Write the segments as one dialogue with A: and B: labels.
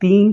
A: 3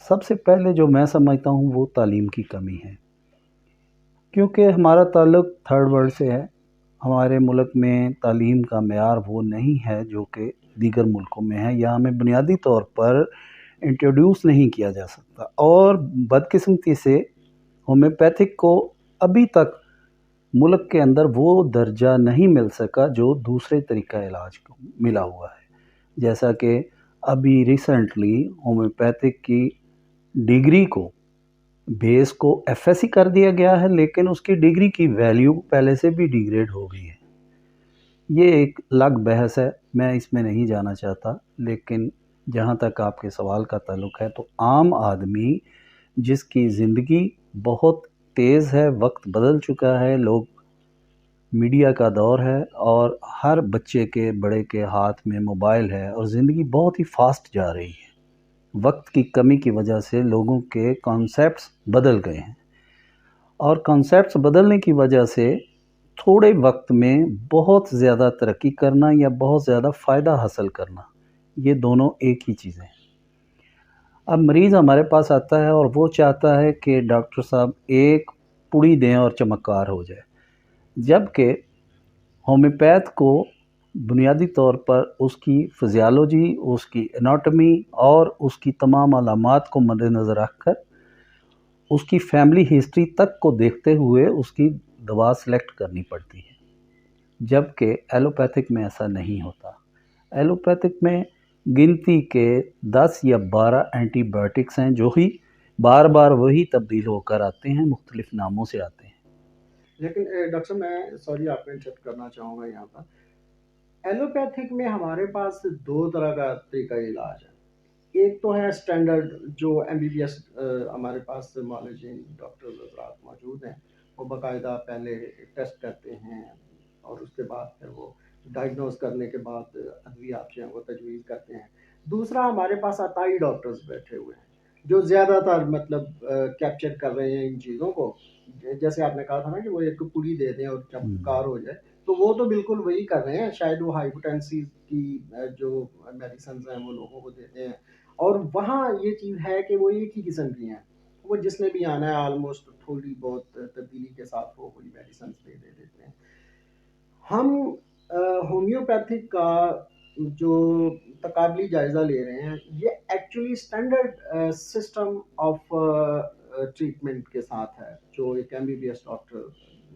A: سب سے پہلے جو میں سمجھتا ہوں وہ تعلیم کی کمی ہے، کیونکہ ہمارا تعلق تھرڈ ورلڈ سے ہے۔ ہمارے ملک میں تعلیم کا معیار وہ نہیں ہے جو کہ دیگر ملکوں میں ہے، یا ہمیں بنیادی طور پر انٹروڈیوس نہیں کیا جا سکتا، اور بدقسمتی سے ہومیوپیتھک کو ابھی تک ملک کے اندر وہ درجہ نہیں مل سکا جو دوسرے طریقہ علاج کو ملا ہوا ہے۔ جیسا کہ ابھی ریسنٹلی ہومیوپیتھک کی ڈگری کو بیس کو ایف ایس سی کر دیا گیا ہے، لیکن اس کی ڈگری کی ویلیو پہلے سے بھی ڈیگریڈ ہو گئی ہے۔ یہ ایک الگ بحث ہے، میں اس میں نہیں جانا چاہتا، لیکن جہاں تک آپ کے سوال کا تعلق ہے تو عام آدمی جس کی زندگی بہت تیز ہے، وقت بدل چکا ہے، لوگ میڈیا کا دور ہے، اور ہر بچے کے بڑے کے ہاتھ میں موبائل ہے، اور زندگی بہت ہی فاسٹ جا رہی ہے۔ وقت کی کمی کی وجہ سے لوگوں کے کانسیپٹس بدل گئے ہیں، اور کانسیپٹس بدلنے کی وجہ سے تھوڑے وقت میں بہت زیادہ ترقی کرنا یا بہت زیادہ فائدہ حاصل کرنا، یہ دونوں ایک ہی چیزیں ہیں۔ اب مریض ہمارے پاس آتا ہے اور وہ چاہتا ہے کہ ڈاکٹر صاحب ایک پڑی دیں اور چمکار ہو جائے، جبکہ ہومیوپیتھ کو بنیادی طور پر اس کی فزیالوجی، اس کی اناٹمی اور اس کی تمام علامات کو مد نظر رکھ کر اس کی فیملی ہسٹری تک کو دیکھتے ہوئے اس کی دوا سلیکٹ کرنی پڑتی ہے، جبکہ ایلوپیتھک میں ایسا نہیں ہوتا۔ ایلوپیتھک میں گنتی کے 10 یا 12 اینٹی بائیوٹکس ہیں جو ہی بار بار وہی تبدیل ہو کر آتے ہیں، مختلف ناموں سے آتے ہیں۔
B: لیکن ڈاکٹر صاحب میں سوری آپ کو انٹرپٹ کرنا چاہوں گا یہاں پر۔ ایلوپیتھک میں ہمارے پاس دو طرح کا طریقہ علاج ہے۔ ایک تو ہے اسٹینڈرڈ جو ایم بی بی ایس ہمارے پاس معالجین ڈاکٹر حضرات موجود ہیں، وہ باقاعدہ پہلے ٹیسٹ کرتے ہیں اور اس کے بعد پھر وہ ڈائگنوز کرنے کے بعد ادویات جو ہیں وہ تجویز کرتے ہیں۔ دوسرا ہمارے پاس عطائی ڈاکٹرز بیٹھے ہوئے ہیں جو زیادہ تر مطلب کیپچر کر رہے ہیں ان چیزوں کو، جیسے آپ نے کہا تھا نا کہ وہ ایک پوری دے دیں اور چمکار ہو جائے، تو وہ تو بالکل وہی کر رہے ہیں۔ شاید وہ ہائپوٹینسی کی جو میڈیسنز ہیں وہ لوگوں کو دیتے ہیں، اور وہاں یہ چیز ہے کہ وہ ایک ہی قسم کی ہیں، وہ جس نے بھی آنا ہے آلموسٹ تھوڑی بہت تبدیلی کے ساتھ وہ وہی میڈیسنز دے دیتے ہیں۔ ہم ہومیوپیتھک کا جو تقابلی جائزہ لے رہے ہیں، یہ actually standard system of treatment کے ساتھ ہے جو ایک M B B S doctor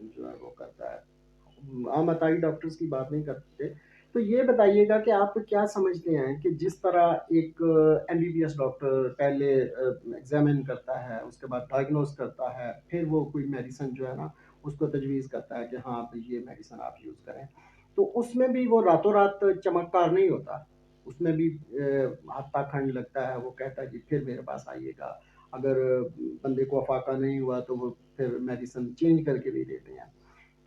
B: جو ہے وہ کرتا ہے۔ عام عطائی ڈاکٹرز کی بات نہیں کرتے۔ تو یہ بتائیے گا کہ آپ کیا سمجھتے ہیں کہ جس طرح ایک M B B S doctor پہلے ایگزامن کرتا ہے، اس کے بعد ڈائگنوز کرتا ہے، پھر وہ کوئی میڈیسن جو ہے نا اس کو تجویز کرتا ہے کہ ہاں آپ یہ میڈیسن آپ یوز کریں، تو اس میں بھی وہ راتوں رات چمکدار نہیں ہوتا، اس میں بھی ہفتہ کھنڈ لگتا ہے۔ وہ کہتا ہے جی پھر میرے پاس آئیے گا، اگر بندے کو افاقہ نہیں ہوا تو وہ پھر میڈیسن چینج کر کے بھی دیتے ہیں۔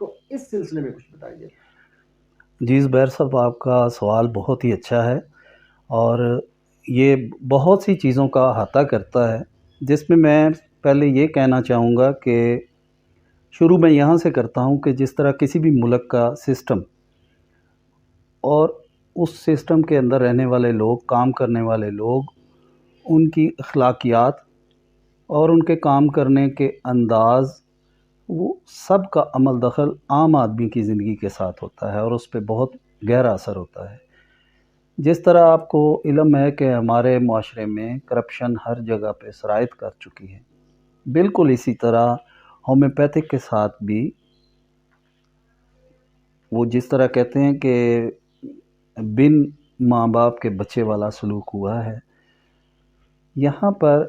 B: تو اس سلسلے میں کچھ بتائیے۔
A: جی زبیر صاحب، آپ کا سوال بہت ہی اچھا ہے، اور یہ بہت سی چیزوں کا احاطہ کرتا ہے، جس میں پہلے یہ کہنا چاہوں گا کہ شروع میں یہاں سے کرتا ہوں کہ جس طرح کسی بھی ملک کا سسٹم اور اس سسٹم کے اندر رہنے والے لوگ، کام کرنے والے لوگ، ان کی اخلاقیات اور ان کے کام کرنے کے انداز، وہ سب کا عمل دخل عام آدمی کی زندگی کے ساتھ ہوتا ہے اور اس پہ بہت گہرا اثر ہوتا ہے۔ جس طرح آپ کو علم ہے کہ ہمارے معاشرے میں کرپشن ہر جگہ پہ سرایت کر چکی ہے، بالکل اسی طرح ہومیوپیتھک کے ساتھ بھی وہ جس طرح کہتے ہیں کہ بن ماں باپ کے بچے والا سلوک ہوا ہے۔ یہاں پر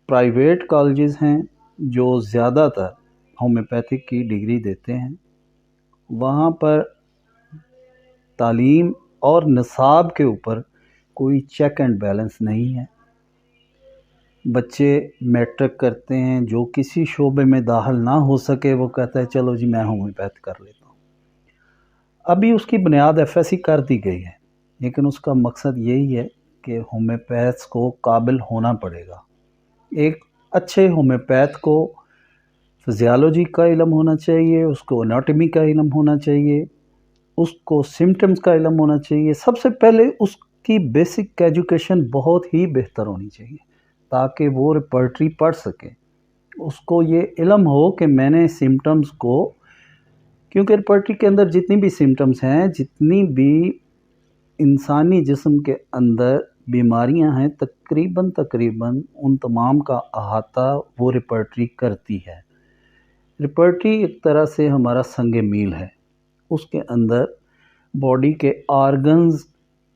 A: پرائیویٹ کالجز ہیں جو زیادہ تر ہومیوپیتھک کی ڈگری دیتے ہیں، وہاں پر تعلیم اور نصاب کے اوپر کوئی چیک اینڈ بیلنس نہیں ہے۔ بچے میٹرک کرتے ہیں، جو کسی شعبے میں داخل نہ ہو سکے وہ کہتا ہے چلو جی میں ہومیوپیتھ کر لیتا ہوں۔ ابھی اس کی بنیاد ایف ایس سی کر دی گئی ہے، لیکن اس کا مقصد یہی ہے کہ ہومیوپیتھس کو قابل ہونا پڑے گا۔ ایک اچھے ہومیوپیتھ کو فزیالوجی کا علم ہونا چاہیے، اس کو اناٹمی کا علم ہونا چاہیے، اس کو سمٹمز کا علم ہونا چاہیے، سب سے پہلے اس کی بیسک ایجوکیشن بہت ہی بہتر ہونی چاہیے تاکہ وہ ریپرٹری پڑھ سکے، اس کو یہ علم ہو کہ میں نے سمٹمز کو، کیونکہ ریپرٹری کے اندر جتنی بھی سمٹمز ہیں، جتنی بھی انسانی جسم کے اندر بیماریاں ہیں، تقریباً ان تمام کا احاطہ وہ ریپرٹری کرتی ہے۔ ریپرٹری ایک طرح سے ہمارا سنگ میل ہے، اس کے اندر باڈی کے آرگنز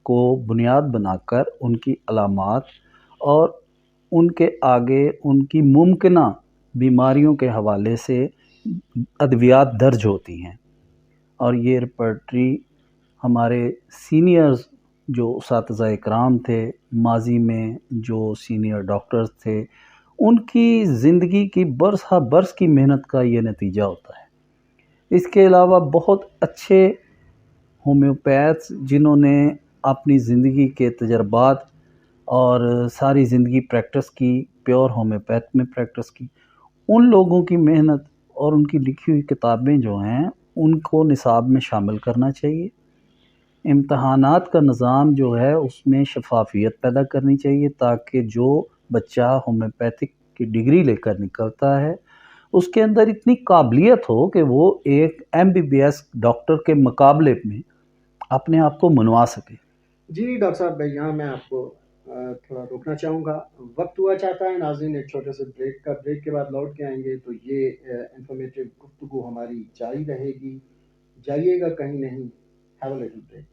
A: کو بنیاد بنا کر ان کی علامات اور ان کے آگے ان کی ممکنہ بیماریوں کے حوالے سے ادویات درج ہوتی ہیں، اور یہ ریپرٹری ہمارے سینئرز جو اساتذہ اکرام تھے، ماضی میں جو سینئر ڈاکٹرز تھے، ان کی زندگی کی برس ہا برس کی محنت کا یہ نتیجہ ہوتا ہے۔ اس کے علاوہ بہت اچھے ہومیوپیتھس جنہوں نے اپنی زندگی کے تجربات اور ساری زندگی پریکٹس کی، پیور ہومیوپیتھ میں پریکٹس کی، ان لوگوں کی محنت اور ان کی لکھی ہوئی کتابیں جو ہیں ان کو نصاب میں شامل کرنا چاہیے۔ امتحانات کا نظام جو ہے اس میں شفافیت پیدا کرنی چاہیے تاکہ جو بچہ ہومیوپیتھک کی ڈگری لے کر نکلتا ہے اس کے اندر اتنی قابلیت ہو کہ وہ ایک MBBS ڈاکٹر کے مقابلے میں اپنے آپ کو منوا سکے۔
B: جی ڈاکٹر صاحب، یہاں میں آپ کو تھوڑا روکنا چاہوں گا، وقت ہوا چاہتا ہے ناظرین ایک چھوٹے سے بریک کے بعد لوٹ کے آئیں گے تو یہ انفارمیٹیو گفتگو ہماری جاری رہے گی، جائیے گا کہیں نہیں۔ Have a little break.